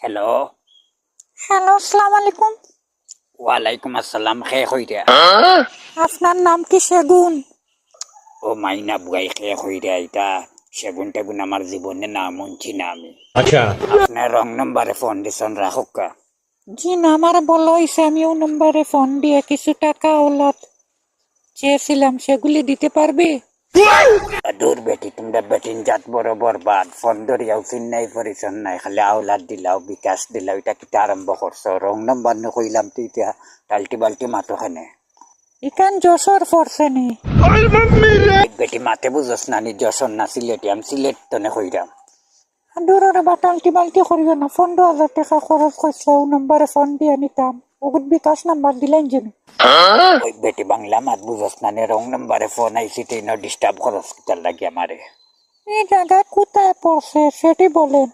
Hello. Hello, আসসালামু আলাইকুম। ওয়ালাইকুম আসসালাম। শেষ হইরা আপনার নাম কি সেগুন? ও মাইনা বুয়াই শেষ হইরা এটা সেগুন টেগুন আমার জীবনে নাম শুনছি না আমি। আচ্ছা আপনার রং নম্বরে ফোন দিছেন রাখুকা। জি না, আমার বলা হয়েছে আমি ও নম্বরে ফোন দিয়ে কিছু টাকা ওলাদ চেয়েছিলাম, সেগুলি দিতে পারবে? দূর বেটি তোমরা বেটিন জাত বড় বরবাদ ফোন ধরিয়াও চিন্নাই পরিচন নাই খালি আওলাদ দিলাও বিকাশ দিলাও এটা কিটা আরম্ভ করছো রং নম্বর নো কইলাম তো এটা টাল্টি বাল্টি মাতো খানে ইকান যশোর পড়ছে নি। বেটি মাতে বুঝস না নি যশোর না সিলেটি আমি সিলেট তনে কইরাম দূরের বাটালটি বালটি করিও না, 15,000 টাকা খরচ করছে ও নম্বরে ফোন দিয়ে নিতাম। ওগুলো বিকাশ নাম্বার দিলেন যেন। ওই বেটি বাংলা মাত বুঝস না নি রং নম্বরে ফোন আইসি তেন ডিস্টার্ব করস কিটার লাগি আমারে এই জায়গায় কোথায় পড়ছে সেটি বলেন।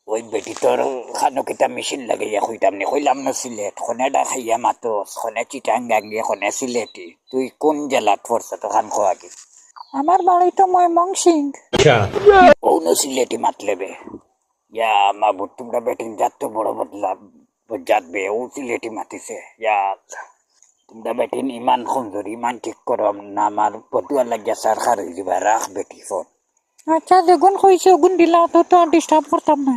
ওই বেটি তোর খানো কিতা মেশিন লাগাইয়া কইতাম নি কইলাম না সিলেট খনেডা খাইয়া মাতস খনে চিটাঙ্গাঙ্গি খনে সিলেটি তুই কোন জেলাত পড়ছ তো খান খোয়া কি আমার বাড়ি তো ময়মনসিং। আচ্ছা ও নো সিলেটি মাতলেবে ইয়া মাবুত তোমরা বেটিং জাত তো বড় বদলা জাত বে ও সিলেটি মাতিছে ইয়া তোমরা বেটিন ইমান সুন্দরী ইমান ঠিক করম না আমার বদুয়া লাগিয়া সার খার হয়ে যাবা রাখ বেটি ফোন আচ্ছা, যেগুন কইছে ওগুন দিলা তো ডিস্টার্ব করতাম না।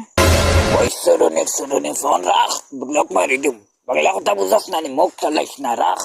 ওই সরণের ফোন রাখ ব্লক মারি দিম বাংলা কথা বুঝস না নি মুখ চালাইস না রাখ